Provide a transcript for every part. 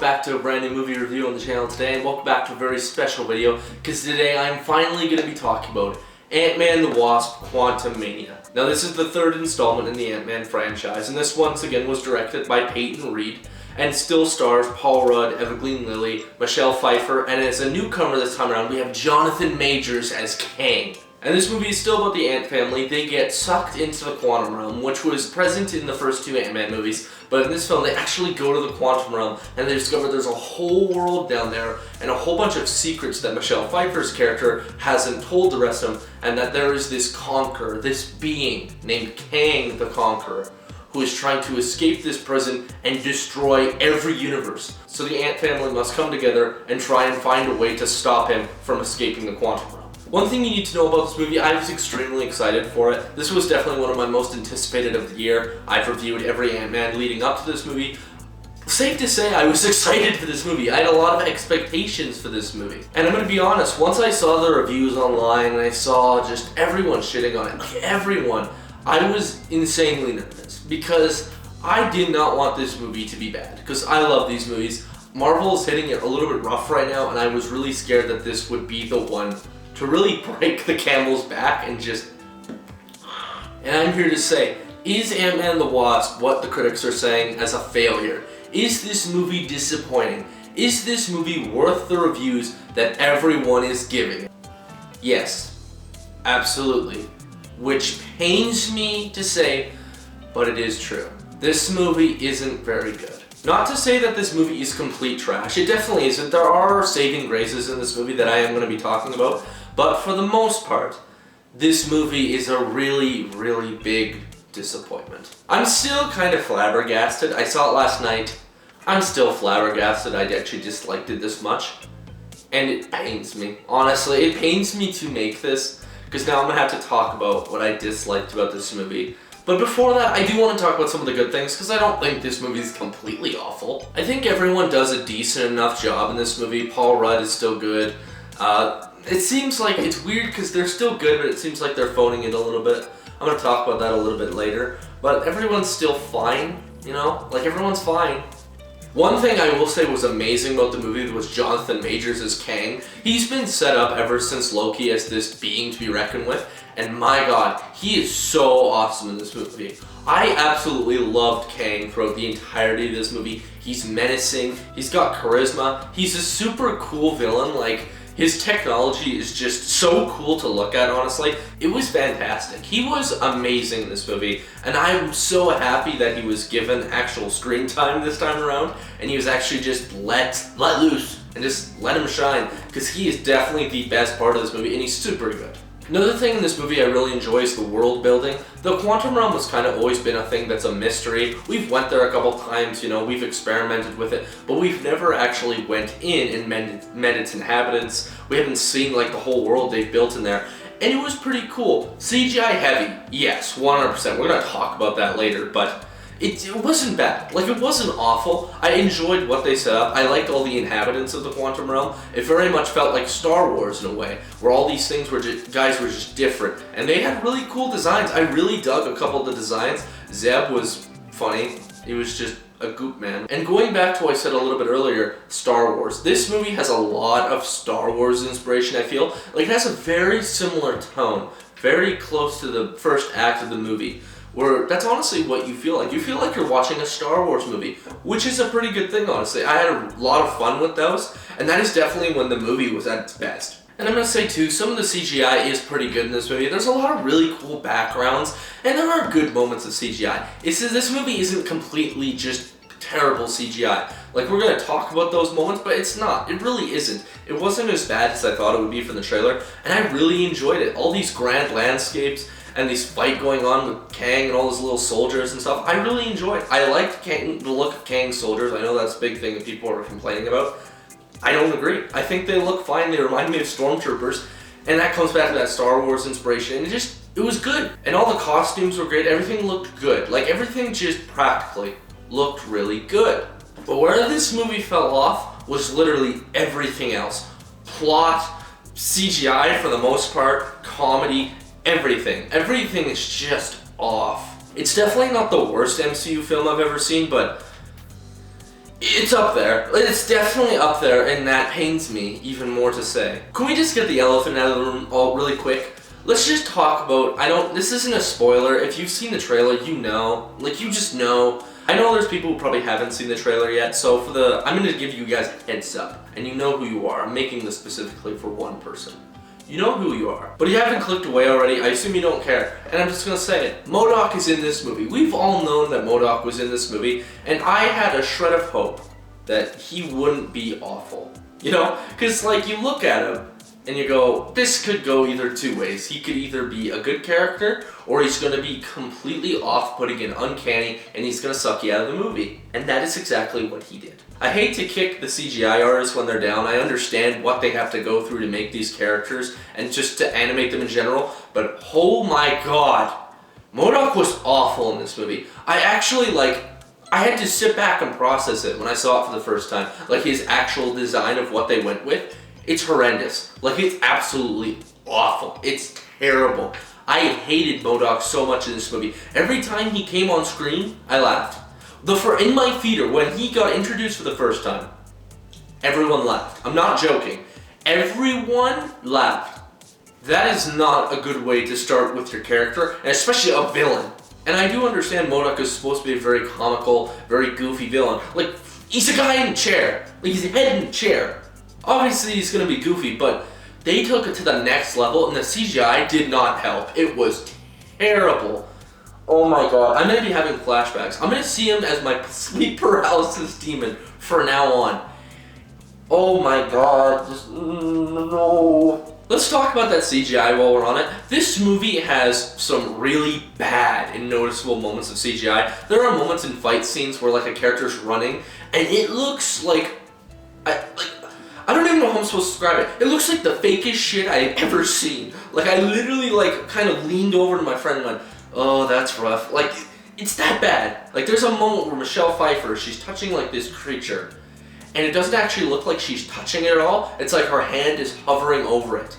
back to a brand new movie review on the channel today, and welcome back to a very special video, because today I'm finally going to be talking about Ant-Man the Wasp Quantumania. Now this is the third installment in the Ant-Man franchise, and this once again was directed by Peyton Reed, and still stars Paul Rudd, Evangeline Lilly, Michelle Pfeiffer, and as a newcomer this time around we have Jonathan Majors as Kang. And this movie is still about the Ant family. They get sucked into the quantum realm, which was present in the first two Ant-Man movies, but in this film they actually go to the quantum realm and they discover there's a whole world down there and a whole bunch of secrets that Michelle Pfeiffer's character hasn't told the rest of them, and that there is this conqueror, this being named Kang the Conqueror, who is trying to escape this prison and destroy every universe. So the Ant family must come together and try and find a way to stop him from escaping the quantum realm. One thing you need to know about this movie, I was extremely excited for it. This was definitely one of my most anticipated of the year. I've reviewed every Ant-Man leading up to this movie. Safe to say I was excited for this movie. I had a lot of expectations for this movie. And I'm gonna be honest, once I saw the reviews online and I saw just everyone shitting on it, like everyone, I was insanely nervous because I did not want this movie to be bad, because I love these movies. Marvel is hitting it a little bit rough right now, and I was really scared that this would be the one to really break the camel's back and just... And I'm here to say, is Ant-Man the Wasp what the critics are saying as a failure? Is this movie disappointing? Is this movie worth the reviews that everyone is giving? Yes, absolutely. Which pains me to say, but it is true. This movie isn't very good. Not to say that this movie is complete trash, it definitely isn't. There are saving graces in this movie that I am going to be talking about, but for the most part, this movie is a really, really big disappointment. I'm still kind of flabbergasted. I saw it last night. I'm still flabbergasted I actually disliked it this much. And it pains me. Honestly, it pains me to make this, because now I'm going to have to talk about what I disliked about this movie. But before that, I do want to talk about some of the good things, because I don't think this movie is completely awful. I think everyone does a decent enough job in this movie. Paul Rudd is still good. It seems like it's weird because they're still good, but it seems like they're phoning it a little bit. I'm going to talk about that a little bit later. But everyone's still fine, you know? Like, everyone's fine. One thing I will say was amazing about the movie was Jonathan Majors as Kang. He's been set up ever since Loki as this being to be reckoned with, and my god, he is so awesome in this movie. I absolutely loved Kang throughout the entirety of this movie. He's menacing, he's got charisma, he's a super cool villain. Like, his technology is just so cool to look at, honestly. It was fantastic. He was amazing in this movie, and I'm so happy that he was given actual screen time this time around, and he was actually just let loose and just let him shine, because he is definitely the best part of this movie, and he's super good. Another thing in this movie I really enjoy is the world building. The quantum realm has kind of always been a thing that's a mystery. We've went there a couple times, you know, we've experimented with it, but we've never actually went in and met its inhabitants. We haven't seen like the whole world they've built in there, and it was pretty cool. CGI heavy, yes, 100%. We're gonna talk about that later, but it wasn't bad. Like, it wasn't awful. I enjoyed what they set up. I liked all the inhabitants of the quantum realm. It very much felt like Star Wars in a way, where all these things were guys were just different, and they had really cool designs. I really dug a couple of the designs. Zeb was funny. He was just a goop man. And going back to what I said a little bit earlier, Star Wars. This movie has a lot of Star Wars inspiration, I feel. Like, it has a very similar tone, very close to the first act of the movie, where that's honestly what you feel like. You feel like you're watching a Star Wars movie, which is a pretty good thing, honestly. I had a lot of fun with those, and that is definitely when the movie was at its best. And I'm going to say too, some of the CGI is pretty good in this movie. There's a lot of really cool backgrounds, and there are good moments of CGI. This movie isn't completely just terrible CGI. Like, we're going to talk about those moments, but it's not. It really isn't. It wasn't as bad as I thought it would be from the trailer, and I really enjoyed it. All these grand landscapes, and this fight going on with Kang and all those little soldiers and stuff, I really enjoyed. I liked the look of Kang's soldiers. I know that's a big thing that people are complaining about. I don't agree. I think they look fine. They remind me of stormtroopers, and that comes back to that Star Wars inspiration. And it was good. And all the costumes were great. Everything looked good. Like, everything just practically looked really good. But where this movie fell off was literally everything else. Plot, CGI for the most part, comedy, everything. Everything is just off. It's definitely not the worst MCU film I've ever seen, but It's up there. It's definitely up there, and that pains me even more to say. Can we just get the elephant out of the room really quick? Let's just talk about, this isn't a spoiler. If you've seen the trailer, you know. Like, you just know. I know there's people who probably haven't seen the trailer yet, so I'm gonna give you guys a heads up, and you know who you are. I'm making this specifically for one person. You know who you are. But if you haven't clicked away already, I assume you don't care. And I'm just gonna say it. Modoc is in this movie. We've all known that Modoc was in this movie, and I had a shred of hope that he wouldn't be awful. You know? Because, like, you look at him, and you go, this could go either two ways. He could either be a good character, or he's gonna be completely off-putting and uncanny, and he's gonna suck you out of the movie. And that is exactly what he did. I hate to kick the CGI artists when they're down. I understand what they have to go through to make these characters, and just to animate them in general, but oh my god, Modoc was awful in this movie. I had to sit back and process it when I saw it for the first time. Like, his actual design of what they went with. It's horrendous. Like, it's absolutely awful. It's terrible. I hated Modoc so much in this movie. Every time he came on screen, I laughed. In my theater, when he got introduced for the first time, everyone laughed. I'm not joking. Everyone laughed. That is not a good way to start with your character, and especially a villain. And I do understand Modoc is supposed to be a very comical, very goofy villain. Like, he's a guy in a chair. Like, he's a head in a chair. Obviously, he's gonna be goofy, but they took it to the next level, and the CGI did not help. It was terrible. Oh my god. I'm gonna be having flashbacks. I'm gonna see him as my sleep paralysis demon from now on. Oh my god. Just, no. Let's talk about that CGI while we're on it. This movie has some really bad and noticeable moments of CGI. There are moments in fight scenes where, like, a character's running, and it looks like... I don't even know how I'm supposed to describe it. It looks like the fakest shit I've ever seen. Like, I literally, like, kind of leaned over to my friend and went, oh, that's rough. Like, it's that bad. Like, there's a moment where Michelle Pfeiffer, she's touching, like, this creature, and it doesn't actually look like she's touching it at all. It's like her hand is hovering over it.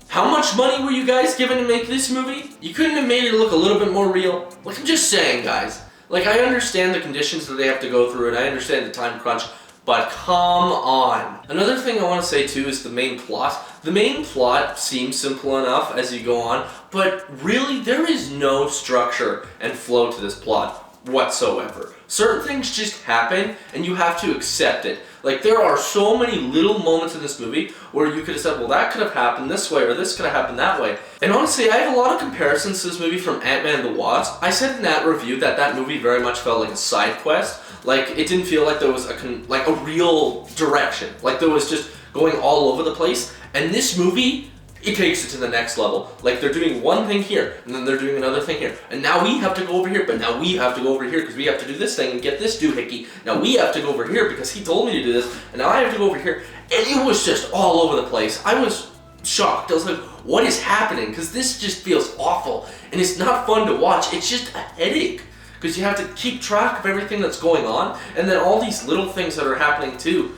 How much money were you guys given to make this movie? You couldn't have made it look a little bit more real? Like, I'm just saying, guys. Like, I understand the conditions that they have to go through, and I understand the time crunch, but come on. Another thing I want to say too is the main plot. The main plot seems simple enough as you go on, but really there is no structure and flow to this plot whatsoever. Certain things just happen and you have to accept it. Like, there are so many little moments in this movie where you could have said, well, that could have happened this way, or this could have happened that way. And honestly, I have a lot of comparisons to this movie from Ant-Man and the Wasp. I said in that review that movie very much felt like a side quest. Like, it didn't feel like there was a real direction. Like, there was just going all over the place. And this movie, it takes it to the next level. Like, they're doing one thing here, and then they're doing another thing here. And now we have to go over here, but now we have to go over here because we have to do this thing and get this doohickey. Now we have to go over here because he told me to do this, and now I have to go over here. And it was just all over the place. I was shocked. I was like, what is happening? Because this just feels awful. And it's not fun to watch. It's just a headache. Because you have to keep track of everything that's going on, and then all these little things that are happening too.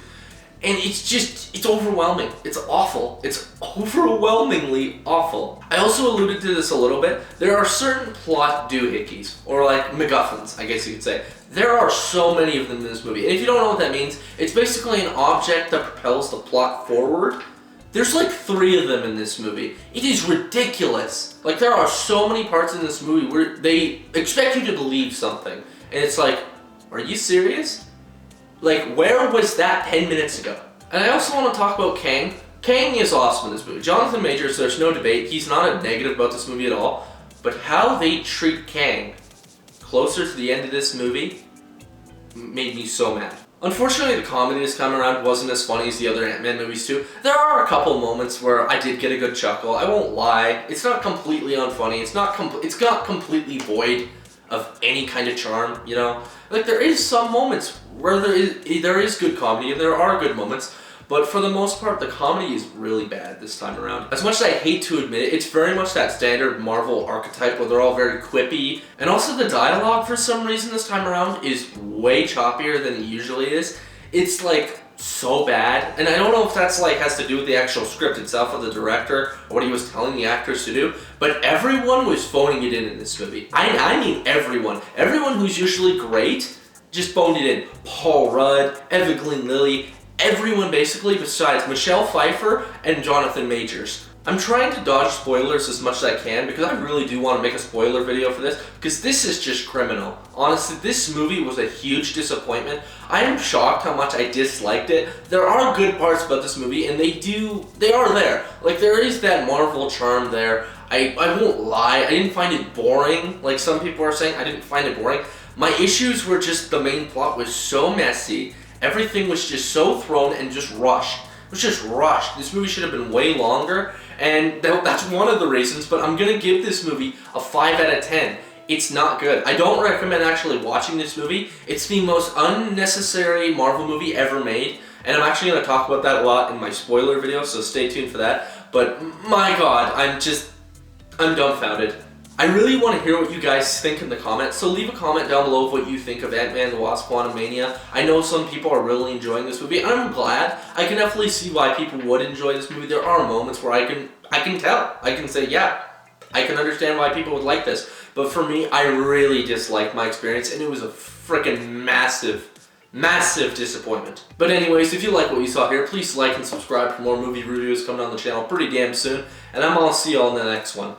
And it's overwhelming. It's awful. It's overwhelmingly awful. I also alluded to this a little bit. There are certain plot doohickeys, or like MacGuffins, I guess you could say. There are so many of them in this movie. And if you don't know what that means, it's basically an object that propels the plot forward. There's like 3 of them in this movie. It is ridiculous. Like, there are so many parts in this movie where they expect you to believe something. And it's like, are you serious? Like, where was that 10 minutes ago? And I also want to talk about Kang. Kang is awesome in this movie. Jonathan Majors, there's no debate. He's not a negative about this movie at all. But how they treat Kang closer to the end of this movie made me so mad. Unfortunately, the comedy this time around wasn't as funny as the other Ant-Man movies too. There are a couple moments where I did get a good chuckle. I won't lie. It's not completely unfunny. It's not completely void of any kind of charm, you know? Like, there is some moments where there is good comedy, and there are good moments, but for the most part, the comedy is really bad this time around. As much as I hate to admit it, it's very much that standard Marvel archetype where they're all very quippy, and also the dialogue for some reason this time around is way choppier than it usually is. It's like so bad, and I don't know if that's like has to do with the actual script itself or the director or what he was telling the actors to do, but everyone was phoning it in this movie. I mean everyone. Everyone who's usually great just boned it in. Paul Rudd, Evangeline Lilly, everyone basically besides Michelle Pfeiffer and Jonathan Majors. I'm trying to dodge spoilers as much as I can because I really do want to make a spoiler video for this because this is just criminal. Honestly, this movie was a huge disappointment. I am shocked how much I disliked it. There are good parts about this movie and they are there. Like there is that Marvel charm there. I won't lie, I didn't find it boring like some people are saying. I didn't find it boring. My issues were just the main plot was so messy. Everything was just so thrown and just rushed. It was just rushed. This movie should have been way longer, and that's one of the reasons, but I'm gonna give this movie a 5 out of 10. It's not good. I don't recommend actually watching this movie. It's the most unnecessary Marvel movie ever made, and I'm actually gonna talk about that a lot in my spoiler video, so stay tuned for that. But my god, I'm dumbfounded. I really want to hear what you guys think in the comments, so leave a comment down below of what you think of Ant-Man and the Wasp Quantumania. I know some people are really enjoying this movie, and I'm glad. I can definitely see why people would enjoy this movie. There are moments where I can tell. I can say, yeah, I can understand why people would like this. But for me, I really disliked my experience, and it was a freaking massive disappointment. But anyways, if you like what you saw here, please like and subscribe for more movie reviews coming on the channel pretty damn soon, and I'm gonna see y'all in the next one.